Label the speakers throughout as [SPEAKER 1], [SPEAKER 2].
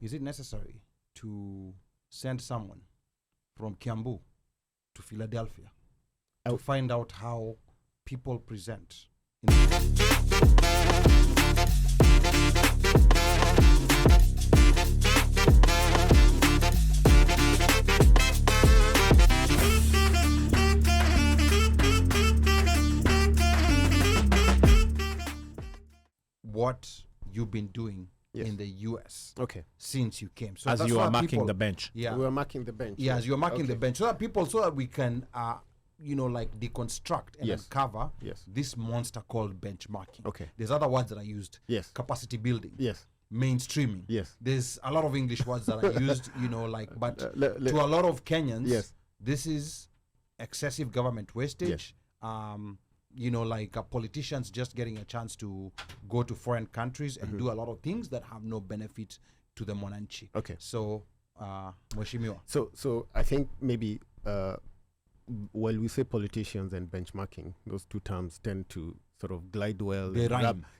[SPEAKER 1] is it necessary to send someone from Kiambu to Philadelphia to find out how people present? What you've been doing in the US since you came. So
[SPEAKER 2] as you are marking the bench.
[SPEAKER 3] Yeah. We are marking the bench.
[SPEAKER 1] Yeah, as you're marking the bench. So that people, so that we can, like deconstruct and uncover this monster called benchmarking.
[SPEAKER 3] Okay.
[SPEAKER 1] There's other words that are used.
[SPEAKER 3] Yes.
[SPEAKER 1] Capacity building.
[SPEAKER 3] Yes.
[SPEAKER 1] Mainstreaming.
[SPEAKER 3] Yes.
[SPEAKER 1] There's a lot of English words that are used, but to a lot of Kenyans, this is excessive government wastage. Politicians just getting a chance to go to foreign countries and do a lot of things that have no benefit to the Mwananchi.
[SPEAKER 3] Okay.
[SPEAKER 1] So, Mheshimiwa.
[SPEAKER 3] So I think maybe while we say politicians and benchmarking, those two terms tend to sort of glide well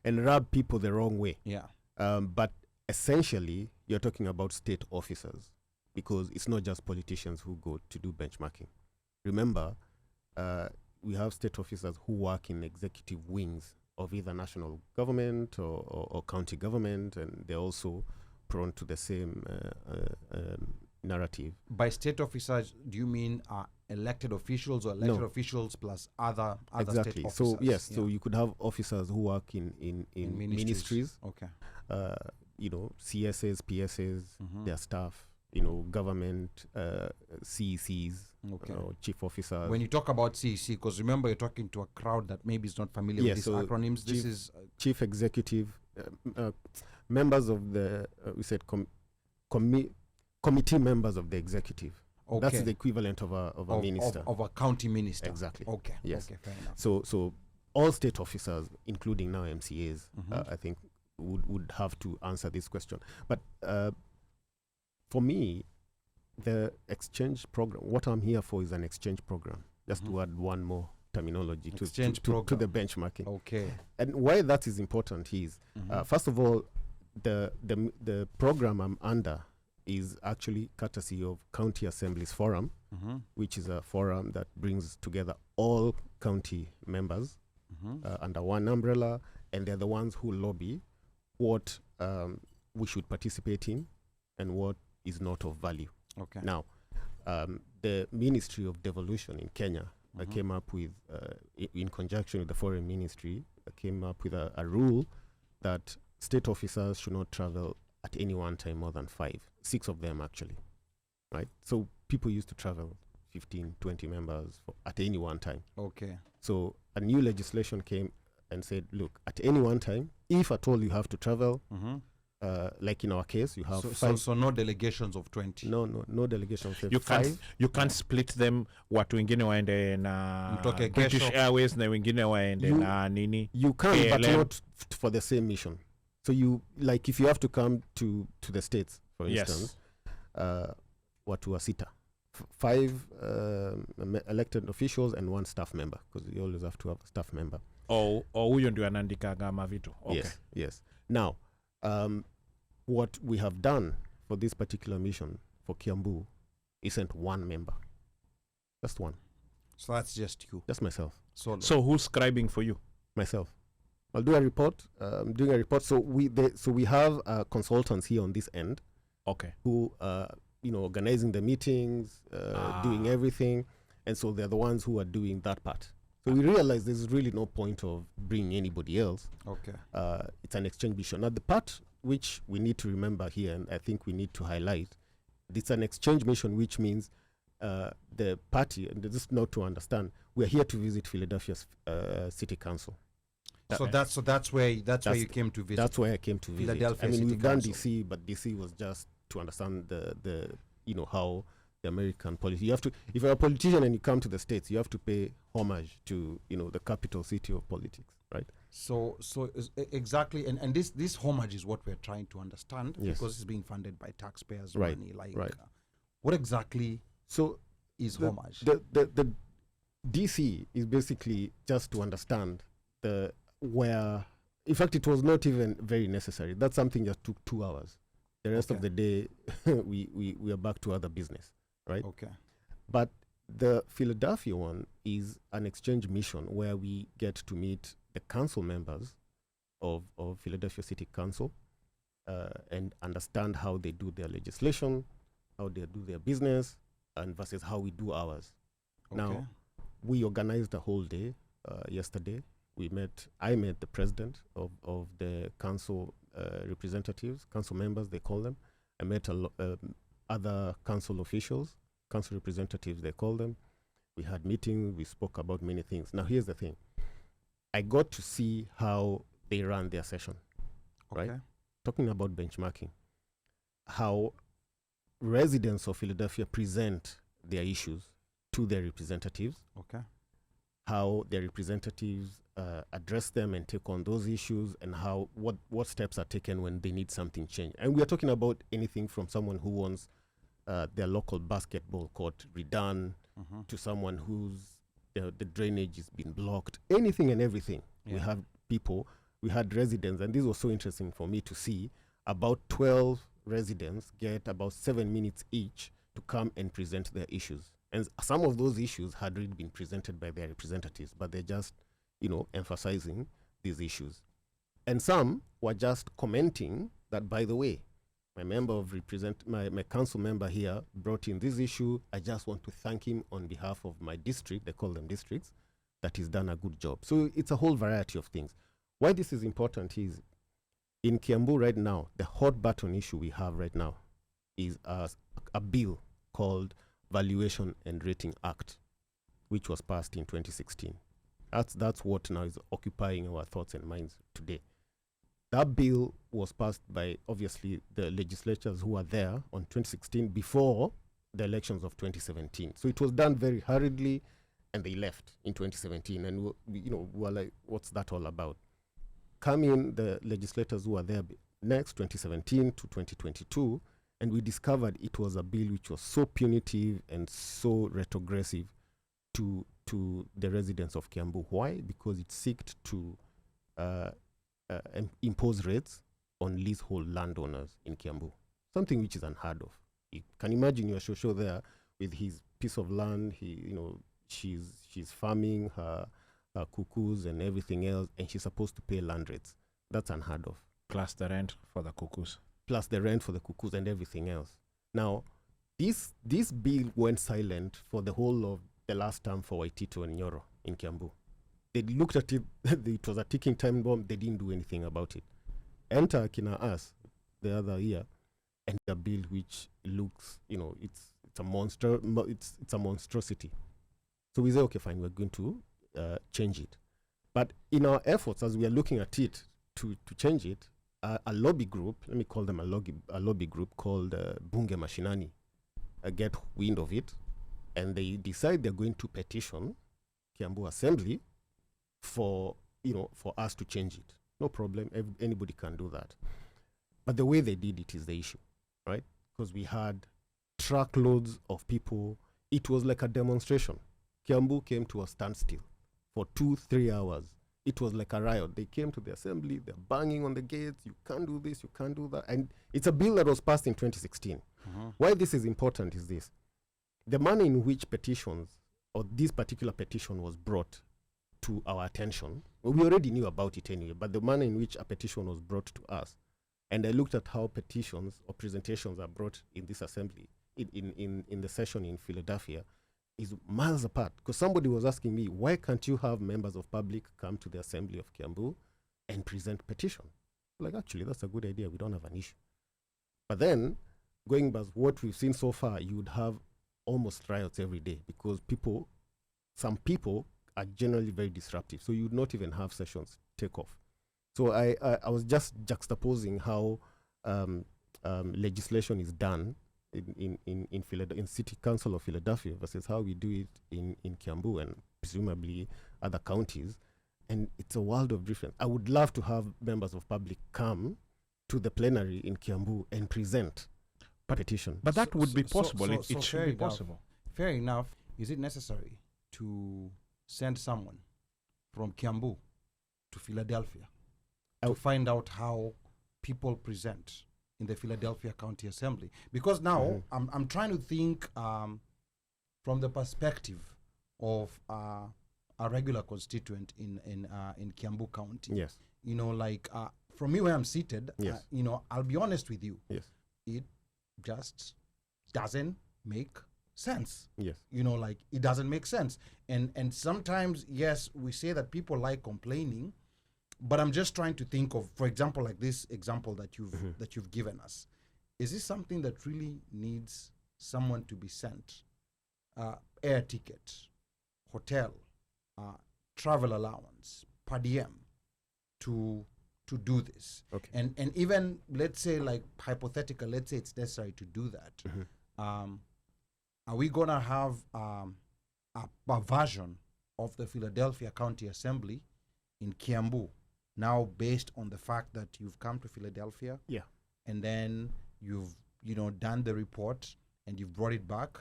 [SPEAKER 3] and rub people the wrong way.
[SPEAKER 1] Yeah.
[SPEAKER 3] But essentially, you're talking about state officers, because it's not just politicians who go to do benchmarking. Remember, we have state officers who work in executive wings of either national government or county government, and they're also prone to the same narrative.
[SPEAKER 1] By state officers, do you mean elected officials or elected officials plus other state officers?
[SPEAKER 3] So yes, so you could have officers who work in ministries.
[SPEAKER 1] Okay.
[SPEAKER 3] CSs, PSs, their staff. Government, CECs, chief officers.
[SPEAKER 1] When you talk about CEC, because remember you're talking to a crowd that maybe is not familiar with these acronyms. This is
[SPEAKER 3] chief executive, members of the committee members of the executive. Okay. That's the equivalent of a minister.
[SPEAKER 1] Of a county minister.
[SPEAKER 3] Exactly.
[SPEAKER 1] Okay.
[SPEAKER 3] Yes.
[SPEAKER 1] Okay, fair enough.
[SPEAKER 3] So all state officers, including now MCAs, I think would have to answer this question. But for me, the exchange program, what I'm here for is an exchange program. Just to add one more terminology to the benchmarking.
[SPEAKER 1] Okay.
[SPEAKER 3] And why that is important is, first of all, the program I'm under is actually courtesy of County Assemblies Forum, which is a forum that brings together all county members under one umbrella, and they're the ones who lobby what we should participate in and what is not of value.
[SPEAKER 1] Okay.
[SPEAKER 3] Now, the Ministry of Devolution in Kenya came up with, in conjunction with the Foreign Ministry, came up with a rule that state officers should not travel at any one time more than 6 of them actually, right? So people used to travel 15, 20 members at any one time.
[SPEAKER 1] Okay.
[SPEAKER 3] So a new legislation came and said, look, at any one time, if at all you have to travel, like in our case, you have 5.
[SPEAKER 1] So no delegations of 20.
[SPEAKER 3] No delegations of
[SPEAKER 2] 5. You can't split them. Watu wengine waende na British Airways na wengine waende na nini.
[SPEAKER 3] You can, but not for the same mission. So you, like, if you have to come to the States, for instance, watu wa 6, 5 elected officials and 1 staff member, because you always have to have a staff member.
[SPEAKER 2] Huyo ndio anaandikaga mavitu. Okay.
[SPEAKER 3] Yes. Now, what we have done for this particular mission for Kiambu isn't 1 member, just 1.
[SPEAKER 1] So that's just you,
[SPEAKER 3] just myself.
[SPEAKER 2] So who's scribing for you?
[SPEAKER 3] Myself. I'll do a report. I'm doing a report. So we have consultants here on this end.
[SPEAKER 2] Okay.
[SPEAKER 3] Who organizing the meetings, doing everything, and so they're the ones who are doing that part. So we realize there's really no point of bringing anybody else.
[SPEAKER 1] Okay.
[SPEAKER 3] It's an exchange mission. Now, the part which we need to remember here, and I think we need to highlight, it's an exchange mission, which means the party, and just not to understand, we're here to visit Philadelphia's City Council.
[SPEAKER 1] That's where you came to visit.
[SPEAKER 3] That's where I came to visit.
[SPEAKER 1] Philadelphia
[SPEAKER 3] City
[SPEAKER 1] we've
[SPEAKER 3] done DC, but DC was just to understand the how the American policy. You have to, if you're a politician and you come to the States, you have to pay homage to the capital city of politics, right?
[SPEAKER 1] So exactly, and this homage is what we're trying to understand, because it's being funded by taxpayers' money. What exactly is homage?
[SPEAKER 3] The DC is basically just to understand where. In fact, it was not even very necessary. That's something that took 2 hours. The rest of the day, we are back to other business, right?
[SPEAKER 1] Okay.
[SPEAKER 3] But the Philadelphia one is an exchange mission where we get to meet the council members of Philadelphia City Council and understand how they do their legislation, how they do their business, and versus how we do ours. Okay. Now, we organized a whole day yesterday. I met the president of the council representatives, council members, they call them. I met other council officials, council representatives, they call them. We had meetings, we spoke about many things. Now, here's the thing. I got to see how they ran their session, right? Talking about benchmarking, how residents of Philadelphia present their issues to their representatives.
[SPEAKER 1] Okay.
[SPEAKER 3] How their representatives address them and take on those issues, and how what steps are taken when they need something changed. And we are talking about anything from someone who wants their local basketball court redone to someone whose the drainage is being blocked, anything and everything. We have people, we had residents, and this was so interesting for me to see. About 12 residents get about 7 minutes each to come and present their issues. And some of those issues had already been presented by their representatives, but they're just, emphasizing these issues. And some were just commenting that, by the way, my council member here brought in this issue. I just want to thank him on behalf of my district, they call them districts, that he's done a good job. So it's a whole variety of things. Why this is important is, in Kiambu right now, the hot button issue we have right now is a bill called Valuation and Rating Act, which was passed in 2016. That's what now is occupying our thoughts and minds today. That bill was passed by, obviously, the legislators who were there on 2016 before the elections of 2017. So it was done very hurriedly, and they left in 2017. And we were like, what's that all about? Come in, the legislators who were there next, 2017 to 2022, and we discovered it was a bill which was so punitive and so retrogressive to the residents of Kiambu. Why? Because it sought to impose rates on leasehold landowners in Kiambu, something which is unheard of. You can imagine your Shosho there with his piece of land. She's farming her cuckoos and everything else, and she's supposed to pay land rates. That's unheard of.
[SPEAKER 2] Plus the rent for the cuckoos.
[SPEAKER 3] And everything else. Now, this bill went silent for the whole of the last term for Waitito and Nyoro in Kiambu. They looked at it, it was a ticking time bomb, they didn't do anything about it. Enter Kina us the other year, and a bill which looks, it's a monstrosity. So we say, okay, fine, we're going to change it. But in our efforts, as we are looking at it to change it, a lobby group, let me call them a lobby group called Bunge Mashinani, get wind of it, and they decide they're going to petition Kiambu Assembly for us to change it. No problem, anybody can do that. But the way they did it is the issue, right? Because we had truckloads of people. It was like a demonstration. Kiambu came to a standstill for 2-3 hours. It was like a riot. They came to the assembly, they're banging on the gates, you can't do this, you can't do that. And it's a bill that was passed in 2016. Why this is important is this. The manner in which petitions, or this particular petition was brought to our attention, we already knew about it anyway, but the manner in which a petition was brought to us, and I looked at how petitions or presentations are brought in this assembly, in the session in Philadelphia, is miles apart. Because somebody was asking me, why can't you have members of public come to the assembly of Kiambu and present petition? Like, actually, that's a good idea. We don't have an issue. But then, going by what we've seen so far, you would have almost riots every day because some people are generally very disruptive. So you would not even have sessions take off. So I was just juxtaposing how legislation is done in City Council of Philadelphia versus how we do it in Kiambu and presumably other counties. And it's a world of difference. I would love to have members of public come to the plenary in Kiambu and present petition.
[SPEAKER 2] But that would be possible. It should be possible.
[SPEAKER 1] Fair enough. Is it necessary to send someone from Kiambu to Philadelphia to find out how people present in the Philadelphia County Assembly? Because now I'm trying to think from the perspective of a regular constituent in Kiambu County.
[SPEAKER 3] Yes.
[SPEAKER 1] You know, like from me where I'm seated,
[SPEAKER 3] yes.
[SPEAKER 1] You know, I'll be honest with you.
[SPEAKER 3] Yes.
[SPEAKER 1] It just doesn't make sense.
[SPEAKER 3] Yes.
[SPEAKER 1] You know, like it doesn't make sense. And sometimes, yes, we say that people like complaining, but I'm just trying to think of, for example, like this example that you've given us. Is this something that really needs someone to be sent? Air ticket, hotel, travel allowance, per diem to do this.
[SPEAKER 3] Okay.
[SPEAKER 1] And even, let's say, like hypothetical, let's say it's necessary to do that. Are we going to have a version of the Philadelphia County Assembly in Kiambu now based on the fact that you've come to Philadelphia?
[SPEAKER 3] Yeah.
[SPEAKER 1] And then you've, you know, done the report and you've brought it back.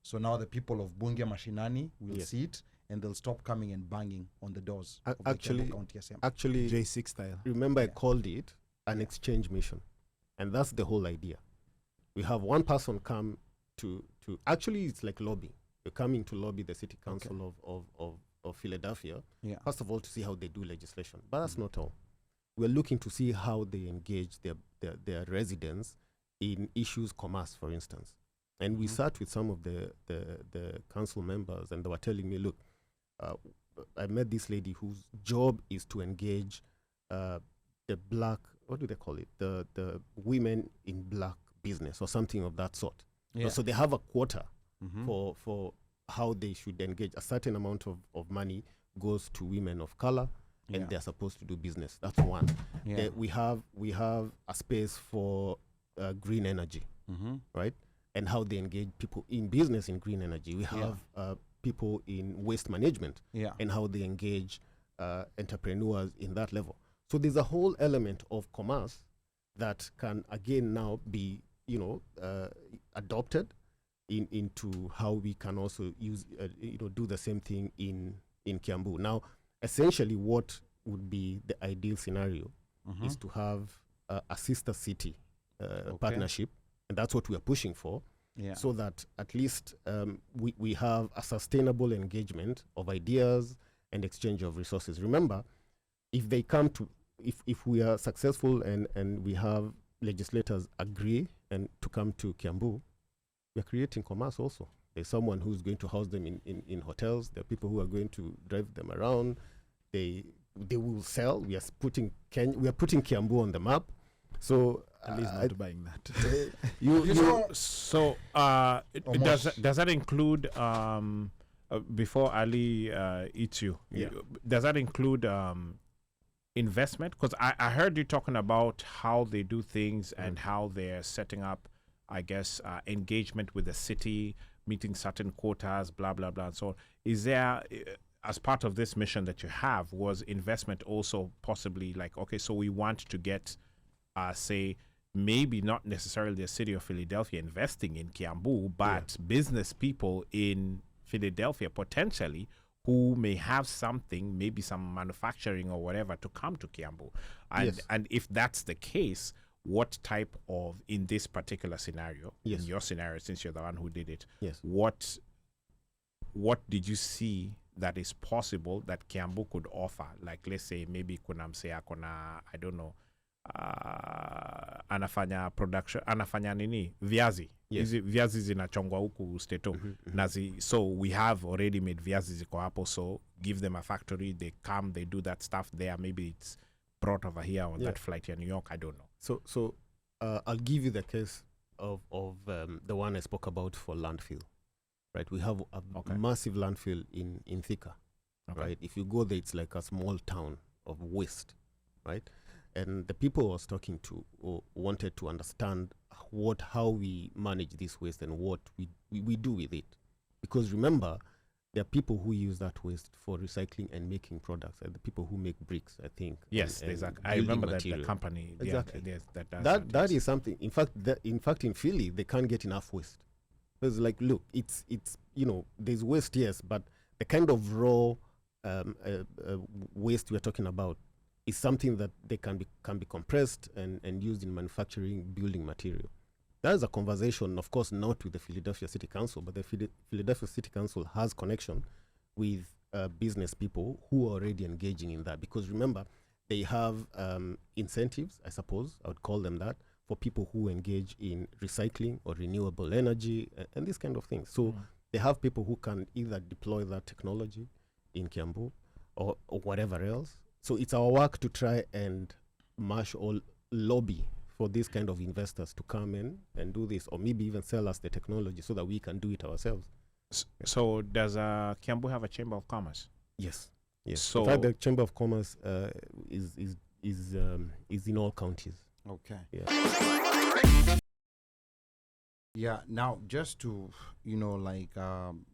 [SPEAKER 1] So now the people of Bungia Mashinani will see it and they'll stop coming and banging on the doors of the Kiambu County Assembly.
[SPEAKER 3] Actually,
[SPEAKER 2] J6 style.
[SPEAKER 3] Remember, I called it an exchange mission. And that's the whole idea. We have one person come to actually it's like lobbying. You're coming to lobby the city council of Philadelphia, first of all, to see how they do legislation. But that's not all. We're looking to see how they engage their residents in issues, commerce, for instance. And we sat with some of the council members, and they were telling me, look, I met this lady whose job is to engage the black, what do they call it? The women in black business or something of that sort. Yeah. So they have a quota for how they should engage. A certain amount of money goes to women of color, and they're supposed to do business. That's one. Yeah. We have a space for green energy, right? And how they engage people in business in green energy. We have people in waste management and how they engage entrepreneurs in that level. So there's a whole element of commerce that can again now be adopted into how we can also use do the same thing in Kiambu. Now, essentially, what would be the ideal scenario is to have a sister city partnership, and that's what we are pushing for. Yeah. So that at least we have a sustainable engagement of ideas and exchange of resources. Remember, if they come to, if we are successful and we have legislators agree and to come to Kiambu, we're creating commerce also. There's someone who's going to house them in hotels. There are people who are going to drive them around. They will sell. We are putting Kiambu on the map. So
[SPEAKER 2] Ali's not buying that. Does that include before Ali eats you? Does that include investment? Because I heard you talking about how they do things and how they're setting up, I guess, engagement with the city, meeting certain quotas, blah blah blah, and so on. Is there, as part of this mission that you have, was investment also possibly like, okay, so we want to get, say, maybe not necessarily the city of Philadelphia investing in Kiambu, but business people in Philadelphia potentially who may have something, maybe some manufacturing or whatever, to come to Kiambu. And if that's the case, what type of, in this particular scenario, in your scenario, since you're the one who did it, what did you see that is possible that Kiambu could offer? Like, let's say, maybe kuna msea kona, I don't know, anafanya production, anafanya nini, viazi. Viazi zinachongwa huku steto. So we have already made viazi ziko hapo, so give them a factory, they come, they do that stuff there. Maybe it's brought over here on that flight here in New York, I don't know.
[SPEAKER 3] So I'll give you the case of the one I spoke about for landfill. Right, we have a massive landfill in Thika. Right, if you go there, it's like a small town of waste, right? And the people I was talking to wanted to understand how we manage this waste and what we do with it. Because remember, there are people who use that waste for recycling and making products, and the people who make bricks, I think.
[SPEAKER 2] Yes, exactly. I remember that the company.
[SPEAKER 3] Exactly.
[SPEAKER 2] That
[SPEAKER 3] is something. In fact, in Philly, they can't get enough waste. It's like, look, it's there's waste, yes, but the kind of raw waste we're talking about is something that they can be compressed and used in manufacturing building material. That is a conversation, of course, not with the Philadelphia City Council, but the Philadelphia City Council has connection with business people who are already engaging in that. Because remember, they have incentives, I suppose, I would call them that, for people who engage in recycling or renewable energy and these kind of things. So they have people who can either deploy that technology in Kiambu or whatever else. So it's our work to try and mash or lobby for these kind of investors to come in and do this, or maybe even sell us the technology so that we can do it ourselves.
[SPEAKER 2] So does Kiambu have a chamber of commerce?
[SPEAKER 3] Yes. Yes.
[SPEAKER 2] So
[SPEAKER 3] in fact, the chamber of commerce is in all counties.
[SPEAKER 1] Okay.
[SPEAKER 3] Yeah.
[SPEAKER 1] Yeah. Now, just to